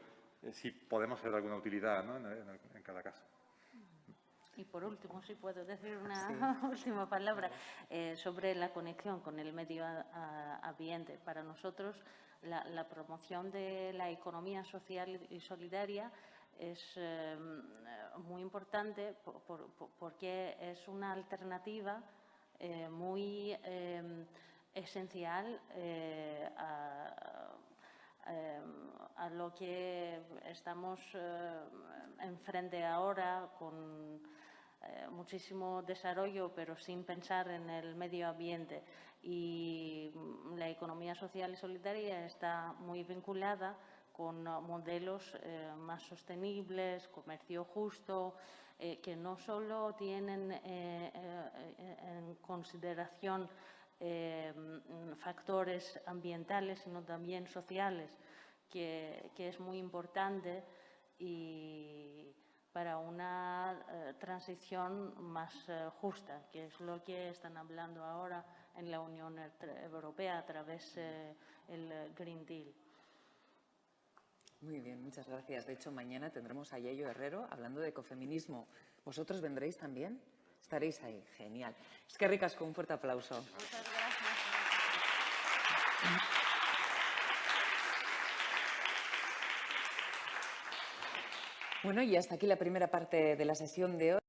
si podemos ser de alguna utilidad, ¿no? en cada caso. Y por último, si puedo decir una última palabra sobre la conexión con el medio ambiente. Para nosotros, la promoción de la economía social y solidaria es muy importante porque es una alternativa muy esencial a lo que estamos enfrente ahora, con muchísimo desarrollo, pero sin pensar en el medio ambiente. Y la economía social y solidaria está muy vinculada con modelos más sostenibles, comercio justo, que no solo tienen en consideración factores ambientales, sino también sociales, que es muy importante y para una transición más justa, que es lo que están hablando ahora en la Unión Europea a través del Green Deal. Muy bien, muchas gracias. De hecho, mañana tendremos a Yayo Herrero hablando de ecofeminismo. ¿Vosotros vendréis también? Estaréis ahí. Genial. Es que ricas, con un fuerte aplauso. Muchas gracias. Bueno, y hasta aquí la primera parte de la sesión de hoy.